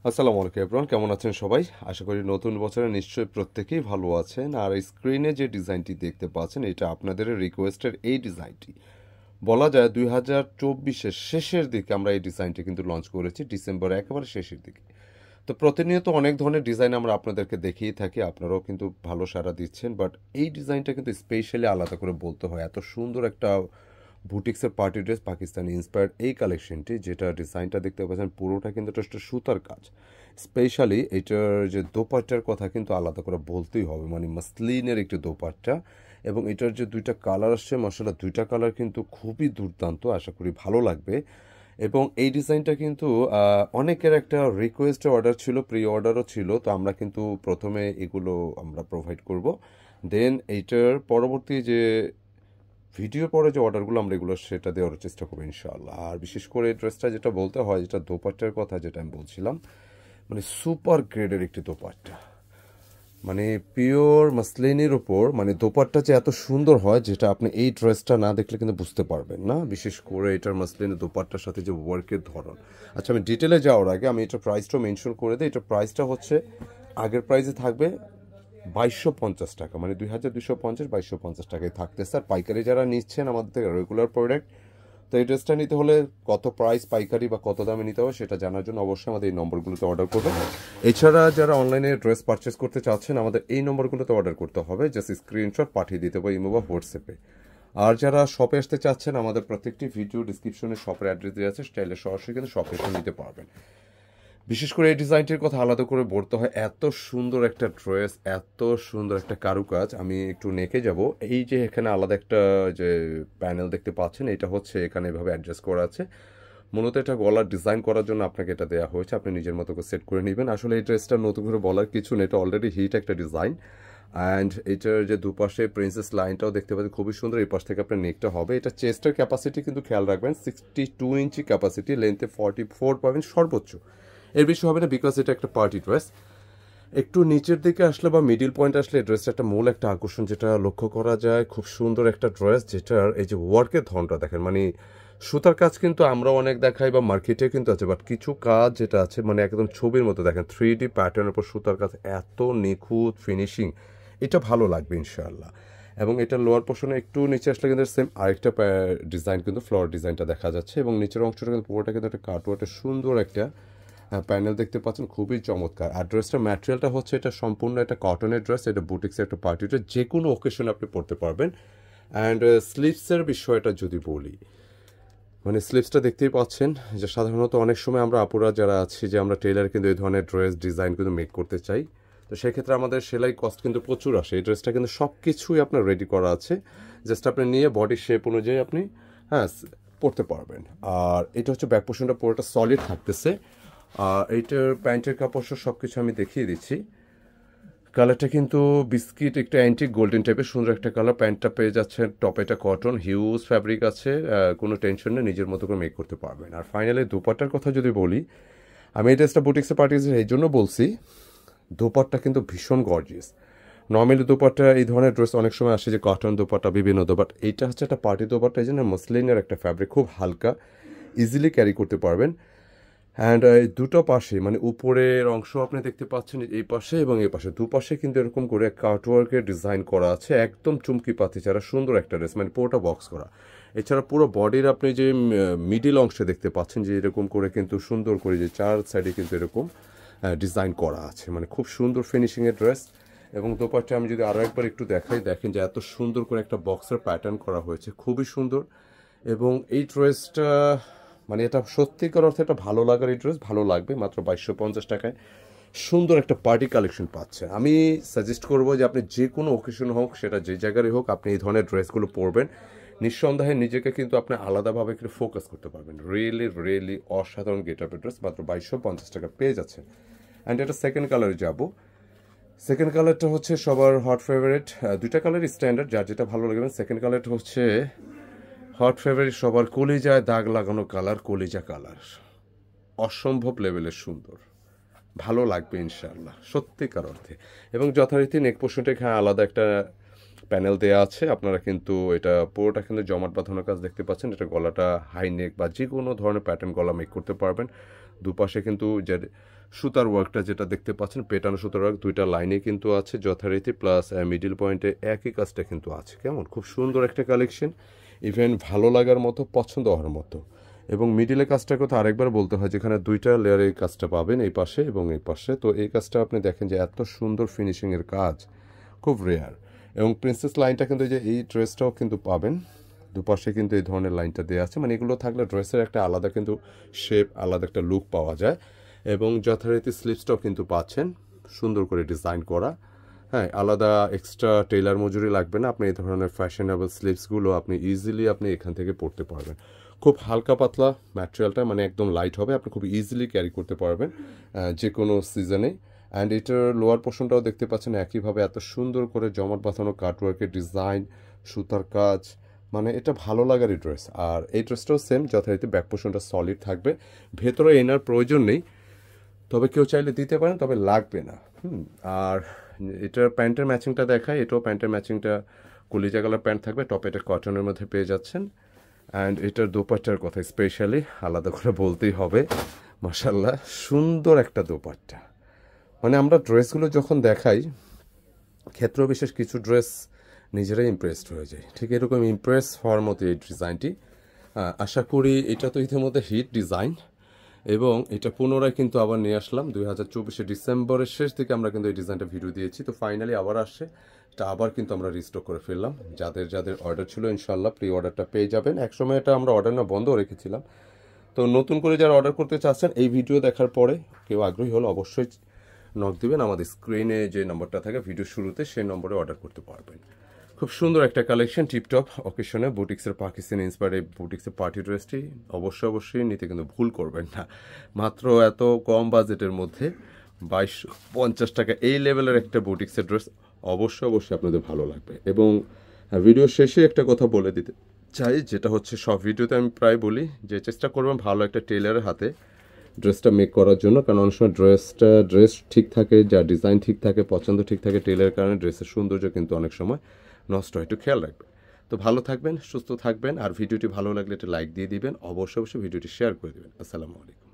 আসসালামু আলাইকুম এভরিওয়ান, কেমন আছেন সবাই? আশা করি নতুন বছরে নিশ্চয়ই প্রত্যেকেই ভালো আছেন। আর স্ক্রিনে যে ডিজাইনটি দেখতে পাচ্ছেন এটা আপনাদের রিকোয়েস্টের এই ডিজাইনটি। বলা যায় 2024-এর শেষের দিকে আমরা এই ডিজাইনটি কিন্তু লঞ্চ করেছি, ডিসেম্বর একেবারে শেষের দিকে। তো প্রতিনিয়ত অনেক ধরনের ডিজাইন আমরা আপনাদেরকে দেখিয়ে থাকি, আপনারাও কিন্তু ভালো সাড়া দিচ্ছেন। বাট এই ডিজাইনটা কিন্তু স্পেশালি আলাদা করে বলতে হয়, এত সুন্দর একটা বুটিক্সের পার্টি ড্রেস পাকিস্তানি ইন্সপায়ার্ড এই কালেকশনটি, যেটা ডিজাইনটা দেখতে পাচ্ছেন পুরোটা কিন্তু একটা সুতার কাজ। স্পেশালি এটার যে দোপাট্টার কথা কিন্তু আলাদা করে বলতেই হবে, মানে মাসলিনের একটি দোপাট্টা। এবং এটার যে দুইটা কালার আসছে, মাশাআল্লাহ দুইটা কালার কিন্তু খুবই দুর্দান্ত, আশা করি ভালো লাগবে। এবং এই ডিজাইনটা কিন্তু অনেকের একটা রিকোয়েস্টের অর্ডার ছিল, প্রি অর্ডারও ছিল। তো আমরা কিন্তু প্রথমে এগুলো আমরা প্রোভাইড করব, দেন এইটার পরবর্তী যে ভিডিও পরে যে অর্ডারগুলো আমরা এগুলো সেটা দেওয়ার চেষ্টা করবো ইনশাআল্লাহ। আর বিশেষ করে এই ড্রেসটা যেটা বলতে হয়, যেটা দোপাট্টার কথা যেটা আমি বলছিলাম, মানে সুপার গ্রেডের একটি দোপাট্টা, মানে পিওর মাসলিনের উপর মানে দোপাট্টা যে এত সুন্দর হয়, যেটা আপনি এই ড্রেসটা না দেখলে কিন্তু বুঝতে পারবেন না। বিশেষ করে এটার মাসলিনের দোপাট্টার সাথে যে ওয়ার্কের ধরন। আচ্ছা, আমি ডিটেলে যাওয়ার আগে আমি এটার প্রাইসটাও মেনশন করে দিই। এটার প্রাইসটা হচ্ছে আগের প্রাইসে থাকবে 2250 টাকা, মানে 2250, 2250 টাকায় থাকতে স্যার। পাইকারি যারা নিচ্ছেন আমাদের থেকে রেগুলার প্রোডাক্ট, তো এই ড্রেসটা নিতে হলে কত প্রাইস পাইকারি বা কত দামে নিতে হবে সেটা জানার জন্য অবশ্যই আমাদের এই নম্বরগুলোতে অর্ডার করবেন। এছাড়া যারা অনলাইনে ড্রেস পারচেস করতে চাচ্ছেন, আমাদের এই নম্বরগুলোতে অর্ডার করতে হবে, জাস্ট স্ক্রিনশট পাঠিয়ে দিতে হবে ইমো বা হোয়াটসঅ্যাপে। আর যারা শপে আসতে চাচ্ছেন, আমাদের প্রত্যেকটি ভিডিও ডিসক্রিপশনে শপের অ্যাড্রেস দেওয়া আছে, স্টাইলে সরাসরি কিন্তু শপে এসে নিতে পারবেন। বিশেষ করে এই ডিজাইনটির কথা আলাদা করে বলতে হয়, এত সুন্দর একটা ড্রেস, এত সুন্দর একটা কারুকাজ। আমি একটু নেকে যাব, এই যে এখানে আলাদা একটা যে প্যানেল দেখতে পাচ্ছেন, এটা হচ্ছে এখানে এভাবে অ্যাডজাস্ট করা আছে। মূলত এটা গলার ডিজাইন করার জন্য আপনাকে এটা দেওয়া হয়েছে, আপনি নিজের মতো করে সেট করে নেবেন। আসলে এই ড্রেসটা নতুন করে বলার কিছু নেই, এটা অলরেডি হিট একটা ডিজাইন। অ্যান্ড এটার যে দুপাশে প্রিন্সেস লাইনটাও দেখতে পাচ্ছেন খুবই সুন্দর। এই পাশ থেকে আপনার নেকটা হবে, এটা চেস্টের ক্যাপাসিটি কিন্তু খেয়াল রাখবেন 62 ইঞ্চি ক্যাপাসিটি, লেন্থে 44 পাবেন সর্বোচ্চ, এর বেশি হবে না, বিকজ এটা একটা পার্টি ড্রেস। একটু নিচের দিকে আসলে বা মিডিল পয়েন্ট আসলে এই ড্রেসটা একটা মূল একটা আকর্ষণ যেটা লক্ষ্য করা যায়। খুব সুন্দর একটা ড্রেস, যেটার এই যে ওয়ার্কের ধরনটা দেখেন, মানে সুতার কাজ কিন্তু আমরা অনেক দেখাই বা মার্কেটে কিন্তু আছে, বাট কিছু কাজ যেটা আছে মানে একদম ছবির মতো দেখেন, 3D প্যাটার্নের উপর সুতার কাজ, এত নিখুঁত ফিনিশিং, এটা ভালো লাগবে ইনশাআল্লাহ। এবং এটা লোয়ার পোর্শনে একটু নিচে আসলে কিন্তু সেম আরেকটা ডিজাইন কিন্তু ফ্লোর ডিজাইনটা দেখা যাচ্ছে, এবং নিচের অংশটা কিন্তু পুরোটা কিন্তু একটা কাটওয়ার্টের সুন্দর একটা প্যানেল দেখতে পাচ্ছেন, খুবই চমৎকার। আর ড্রেসটার ম্যাটেরিয়ালটা হচ্ছে এটা সম্পূর্ণ একটা কটনের ড্রেস, এটা বুটিক্সের একটা পার্টি ড্রেস, যে কোনো ওকেশনে আপনি পরতে পারবেন। অ্যান্ড স্লিভসের বিষয়টা যদি বলি, মানে স্লিভসটা দেখতেই পাচ্ছেন যে সাধারণত অনেক সময় আমরা আপুরা যারা আছি যে আমরা টেইলার কিন্তু এই ধরনের ড্রেস ডিজাইন কিন্তু মেক করতে চাই, তো সেক্ষেত্রে আমাদের সেলাই কস্ট কিন্তু প্রচুর আসে। এই ড্রেসটা কিন্তু সব কিছুই আপনার রেডি করা আছে, জাস্ট আপনি নিয়ে বডি শেপ অনুযায়ী আপনি হ্যাঁ পরতে পারবেন। আর এটা হচ্ছে ব্যাক পোর্শনটা পুরোটা সলিড থাকতেছে। এইটার প্যান্টের কাপড় সব কিছু আমি দেখিয়ে দিচ্ছি। কালারটা কিন্তু বিস্কিট একটু অ্যান্টিক গোল্ডেন টাইপের সুন্দর একটা কালার। প্যান্টটা পেয়ে যাচ্ছে টপে, এটা কটন হিউজ ফ্যাব্রিক আছে, কোনো টেনশন নেই, নিজের মতো করে মেক করতে পারবেন। আর ফাইনালি দোপাট্টার কথা যদি বলি, আমি এই ড্রেসটা বুটিক্সে পাঠিয়েছি এই জন্য বলছি, দোপাট্টা কিন্তু ভীষণ গর্জিয়াস। নর্মালি দোপাট্টা এই ধরনের ড্রেস অনেক সময় আসে যে কটন দোপাট্টা বিভিন্ন দোপাট্টা, এইটা হচ্ছে একটা পার্টি দোপাট্টা, এই জন্য মসলিনের একটা ফ্যাব্রিক, খুব হালকা, ইজিলি ক্যারি করতে পারবেন। অ্যান্ড এই দুটো পাশে মানে উপরের অংশ আপনি দেখতে পাচ্ছেন এই পাশে এবং এই পাশে দুপাশে কিন্তু এরকম করে কাটওয়ার্কের ডিজাইন করা আছে, একদম চুমকি পাতি ছাড়া সুন্দর একটা ড্রেস, মানে পুরোটা বক্স করা। এছাড়া পুরো বডির আপনি যে মিডিল অংশে দেখতে পাচ্ছেন যে এরকম করে কিন্তু সুন্দর করে যে চার সাইডে কিন্তু এরকম ডিজাইন করা আছে, মানে খুব সুন্দর ফিনিশিংয়ের ড্রেস। এবং দোপাট্টা আমি যদি আরও একবার একটু দেখাই, দেখেন যে এত সুন্দর করে একটা বক্সের প্যাটার্ন করা হয়েছে, খুবই সুন্দর। এবং এই ড্রেসটা মানে এটা সত্যিকার অর্থে একটা ভালো লাগার এই ড্রেস, ভালো লাগবে মাত্র 2250 টাকায় সুন্দর একটা পার্টি কালেকশন পাচ্ছে। আমি সাজেস্ট করবো যে আপনি যে কোনো ওকেশন হোক, সেটা যে জায়গারই হোক, আপনি এই ধরনের ড্রেসগুলো পরবেন, নিঃসন্দেহে নিজেকে কিন্তু আপনি আলাদাভাবে একটু ফোকাস করতে পারবেন। রিয়েলি রিয়েলি অসাধারণ গেট আপের ড্রেস, মাত্র 2250 টাকা পেয়ে যাচ্ছেন। অ্যান্ড এটা সেকেন্ড কালারে যাব। সেকেন্ড কালারটা হচ্ছে সবার হট ফেভারিট, দুইটা কালারই স্ট্যান্ডার্ড, যার যেটা ভালো লাগবে। সেকেন্ড কালারটা হচ্ছে হট ফেভারিট সবার, কলিজায় দাগ লাগানো কালার, কলিজা কালার, অসম্ভব লেভেলের সুন্দর, ভালো লাগবে ইনশাআল্লাহ সত্যিকার অর্থে। এবং যথারীতি নেক পোর্শনটা এখানে আলাদা একটা প্যানেল দেওয়া আছে। আপনারা কিন্তু এটা পুরোটা কিন্তু জমাট বাঁধানোর কাজ দেখতে পাচ্ছেন। এটা গলাটা হাই নেক বা যে কোনো ধরনের প্যাটার্ন গলা মেক করতে পারবেন। দুপাশে কিন্তু যে সুতার ওয়ার্কটা যেটা দেখতে পাচ্ছেন, পেটানো সুতার ওয়ার্ক 2টা লাইনে কিন্তু আছে যথারীতি, প্লাস মিডিল পয়েন্টে একই কাজটা কিন্তু আছে। কেমন খুব সুন্দর একটা কালেকশন, ইভেন ভালো লাগার মতো, পছন্দ হওয়ার মতো। এবং মিডিলের কাজটার কথা আরেকবার বলতে হয়, যেখানে 2টা লেয়ারে এই কাজটা পাবেন, এই পাশে এবং এই পাশে। তো এই কাজটা আপনি দেখেন যে এত সুন্দর ফিনিশিংয়ের কাজ, খুব রেয়ার। এবং প্রিন্সেস লাইনটা কিন্তু এই যে এই ড্রেসটাও কিন্তু পাবেন, দুপাশে কিন্তু এই ধরনের লাইনটা দেওয়া আছে। মানে এগুলো থাকলে ড্রেসের একটা আলাদা কিন্তু শেপ, আলাদা একটা লুক পাওয়া যায়। এবং যথারীতি স্লিভসটাও কিন্তু পাচ্ছেন সুন্দর করে ডিজাইন করা। হ্যাঁ, আলাদা এক্সট্রা টেইলার মজুরি লাগবে না। আপনি এই ধরনের ফ্যাশনেবল স্লিভসগুলো আপনি ইজিলি আপনি এখান থেকে পরতে পারবেন। খুব হালকা পাতলা ম্যাটেরিয়ালটা, মানে একদম লাইট হবে, আপনি খুব ইজিলি ক্যারি করতে পারবেন যে কোনো সিজনে। অ্যান্ড এটার লোয়ার পোর্শনটাও দেখতে পাচ্ছেন একইভাবে এত সুন্দর করে জমাট বাঁধানো কাটওয়ার্কের ডিজাইন, সুতার কাজ, মানে এটা ভালো লাগারই ড্রেস। আর এই ড্রেসটাও সেম, যথারীতি ব্যাক পোর্শনটা সলিড থাকবে, ভেতরে এনার প্রয়োজন নেই, তবে কেউ চাইলে দিতে পারেন, তবে লাগবে না। আর এটার প্যান্টের ম্যাচিংটা দেখায়, এটাও প্যান্টের ম্যাচিংটা কলিজা কালার প্যান্ট থাকবে, টপ এটা কটনের মধ্যে পেয়ে যাচ্ছেন। অ্যান্ড এটার দোপাট্টার কথা স্পেশালি আলাদা করে বলতেই হবে, মাশাল্লাহ সুন্দর একটা দোপাট্টা। মানে আমরা ড্রেসগুলো যখন দেখাই, ক্ষেত্র বিশেষ কিছু ড্রেস নিজেরাই ইমপ্রেসড হয়ে যায়, ঠিক এরকম ইমপ্রেস হওয়ার মতো এই ডিজাইনটি। আশা করি এটা তো ইতিমধ্যে হিট ডিজাইন, এবং এটা পুনরায় কিন্তু আবার নিয়ে আসলাম 2024 ডিসেম্বরের শেষ দিকে আমরা কিন্তু এই ডিজাইনটা ভিডিও দিয়েছি। তো ফাইনালি আবার আসছে, এটা আবার কিন্তু আমরা রিস্টক করে ফেললাম। যাদের যাদের অর্ডার ছিল ইনশাল্লাহ প্রি অর্ডারটা পেয়ে যাবেন। একসময় এটা আমরা অর্ডার না বন্ধ রেখেছিলাম। তো নতুন করে যারা অর্ডার করতে চাচ্ছেন, এই ভিডিও দেখার পরে কেউ আগ্রহী হলে অবশ্যই নক দিবেন। আমাদের স্ক্রিনে যে নম্বরটা থাকে ভিডিও শুরুতে, সেই নম্বরে অর্ডার করতে পারবেন। খুব সুন্দর একটা কালেকশন, টিপটপ অকেশনে বুটিক্সের পাকিস্তানি ইন্সপায়ার্ড এই বুটিক্সের পার্টি ড্রেসটি অবশ্যই নিতে কিন্তু ভুল করবেন না। মাত্র এত কম বাজেটের মধ্যে 2250 টাকা এই লেভেলের একটা বুটিক্সের ড্রেস অবশ্যই আপনাদের ভালো লাগবে। এবং ভিডিও শেষে একটা কথা বলে দিতে চাই, যেটা হচ্ছে সব ভিডিওতে আমি প্রায় বলি যে চেষ্টা করবেন ভালো একটা টেইলারের হাতে ড্রেসটা মেক করার জন্য। কারণ অনেক সময় ড্রেস ঠিক থাকে, যা ডিজাইন ঠিক থাকে, পছন্দ ঠিক থাকে, টেইলারের কারণে ড্রেসের সৌন্দর্য কিন্তু অনেক সময় নষ্ট হয়। একটু খেয়াল রাখবেন। তো ভালো থাকবেন, সুস্থ থাকবেন। আর ভিডিওটি ভালো লাগলে একটা লাইক দিয়ে দিবেন, অবশ্যই ভিডিওটি শেয়ার করে দেবেন। আসসালামু আলাইকুম।